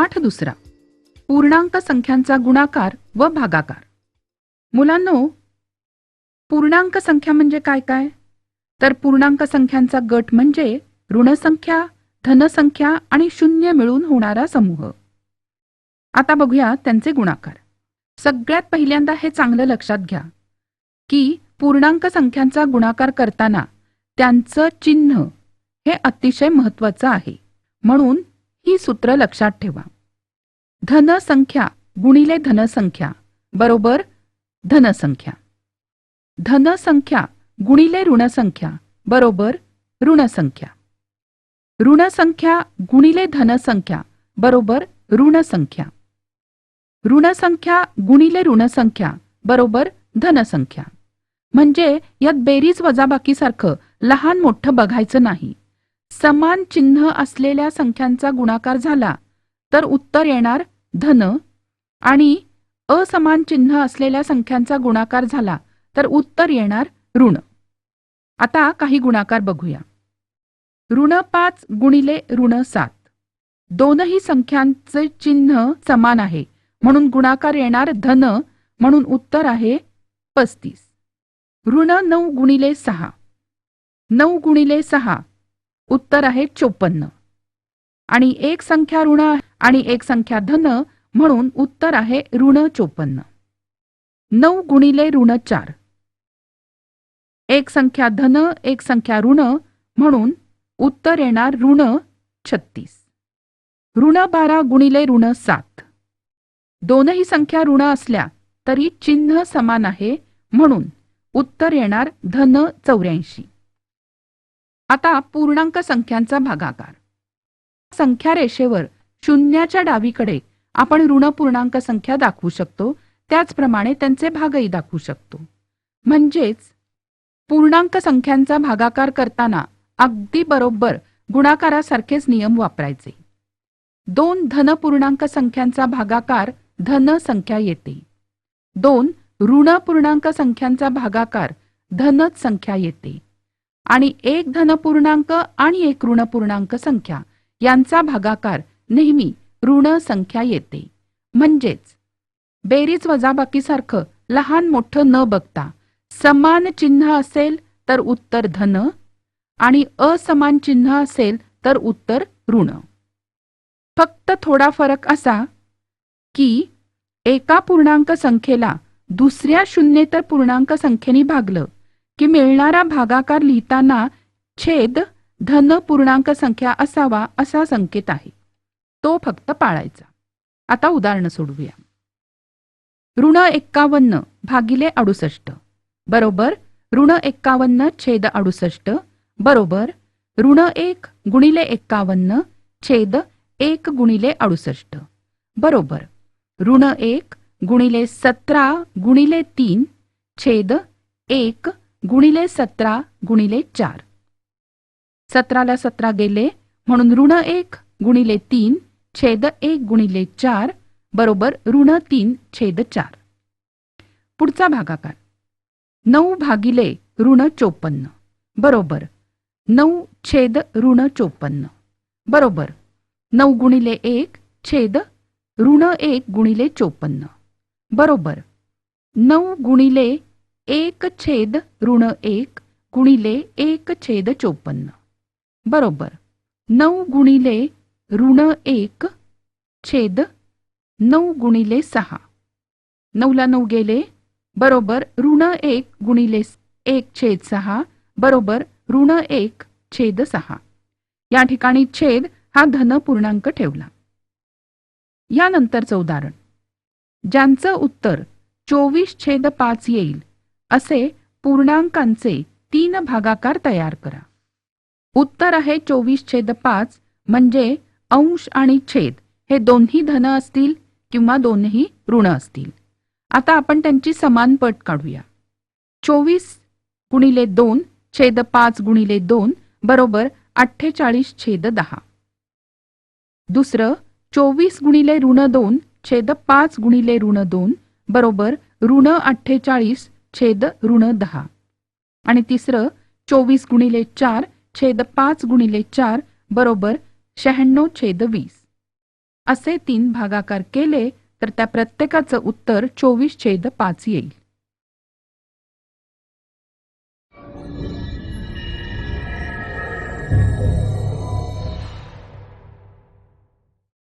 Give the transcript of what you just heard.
पाठ दुसरा, पूर्णांक संख्यांचा गुणाकार व भागाकार. मुलांनो, पूर्णांक संख्या म्हणजे काय काय? तर पूर्णांक संख्यांचा गट म्हणजे ऋणसंख्या, धनसंख्या आणि शून्य मिळून होणारा समूह. आता बघूया त्यांचे गुणाकार. सगळ्यात पहिल्यांदा हे चांगलं लक्षात घ्या की पूर्णांक संख्यांचा गुणाकार करताना त्यांचं चिन्ह हे अतिशय महत्त्वाचं आहे. म्हणून ही सूत्र लक्षात ठेवा. धनसंख्या गुणिले धनसंख्या बरोबर धनसंख्या. धनसंख्या गुणिले ऋणसंख्या बरोबर ऋणसंख्या. ऋणसंख्या गुणिले धनसंख्या बरोबर ऋणसंख्या. ऋणसंख्या गुणिले ऋणसंख्या बरोबर धनसंख्या. म्हणजे यात बेरीज वजाबाकीसारखं लहान मोठं बघायचं नाही. समान चिन्ह असलेल्या संख्यांचा गुणाकार झाला तर उत्तर येणार धन आणि असमान चिन्ह असलेल्या संख्यांचा गुणाकार झाला तर उत्तर येणार ऋण. आता काही गुणाकार बघूया. ऋण 5 गुणिले ऋण 7. दोनही संख्यांचे चिन्ह समान आहे म्हणून गुणाकार येणार धन, म्हणून उत्तर आहे 35. ऋण 9 गुणिले 6. 9 गुणिले 6 उत्तर आहे 54. आणि एक संख्या ऋण आणि एक संख्या धन म्हणून उत्तर आहे ऋण 54. 9 गुणिले ऋण 4. एक संख्या धन एक संख्या ऋण म्हणून उत्तर येणार ऋण 36. ऋण 12 गुणिले ऋण 7. दोनही संख्या ऋण असल्या तरी चिन्ह समान आहे म्हणून उत्तर येणार धन 84. आता पूर्णांक संख्यांचा भागाकार. संख्या रेषेवर शून्याच्या डावीकडे आपण ऋण पूर्णांक संख्या दाखवू शकतो, त्याचप्रमाणे त्यांचे भागही दाखवू शकतो. म्हणजेच पूर्णांक संख्यांचा भागाकार करताना अगदी बरोबर गुणाकारासारखेच नियम वापरायचे. 2 धनपूर्णांक संख्यांचा भागाकार धन संख्या येते. 2 ऋण पूर्णांक संख्यांचा भागाकार धनच संख्या येते. आणि एक धनपूर्णांक आणि एक ऋणपूर्णांक संख्या यांचा भागाकार नेहमी ऋण संख्या येते. म्हणजेच बेरीज वजाबाकीसारखं लहान मोठं न बघता समान चिन्ह असेल तर उत्तर धन आणि असमान चिन्ह असेल तर उत्तर ऋण. फक्त थोडा फरक असा की एका पूर्णांक संख्येला दुसऱ्या शून्येतर पूर्णांक संख्येने भागलं की मिळणारा भागाकार लिहिताना छेद धन पूर्णांक संख्या असावा असा संकेत आहे. तो फक्त पाळायचा. आता उदाहरण सोडवूया. ऋण 51 भागिले 68 बरोबर ऋण 51 छेद 68 बरोबर ऋण 1 गुणिले 51 छेद 1 गुणिले 68 बरोबर ऋण 1 गुणिले 17 गुणिले 3 छेद 1 गुणिले 17 गुणिले 4. 17 ला 17 गेले म्हणून ऋण 1 गुणिले 3 छेद 1 गुणिले 4 बरोबर ऋण 3 छेद 4. पुढचा भागाकार 9 भागिले ऋण 54 बरोबर 9 छेद ऋण 54 बरोबर 9 गुणिले 1 छेद ऋण 1 गुणिले 54 बरोबर 9 गुणिले 1 छेद ऋण 1 गुणिले 1 छेद 54 बरोबर 9 गुणिले ऋण 1 छेद 9 गुणिले 6. 9 ला 9 गेले बरोबर ऋण 1 गुणिले 1 छेद 6 बरोबर ऋण 1 छेद 6. या ठिकाणी छेद हा धन पूर्णांक ठेवला. यानंतरचं उदाहरण. ज्यांचं उत्तर 24/5 येईल असे पूर्णांकांचे 3 भागाकार तयार करा. उत्तर आहे 24/5 म्हणजे अंश आणि छेद हे दोन्ही धन असतील किंवा दोन्ही ऋण असतील. आता आपण त्यांची समान पट काढूया. 24 गुणिले 2 छेद 5 गुणिले 2 बरोबर 48 छेद 10. दुसरं 24 गुणिले ऋण 2 छेद 5 गुणिले ऋण 2 बरोबर ऋण 48 छेद ऋण 10. आणि तिसरं 24 गुणिले 4 छेद 5 गुणिले 4 बरोबर 96 छेद 20. असे 3 भागाकार केले तर त्या प्रत्येकाचं उत्तर 24/5 येईल.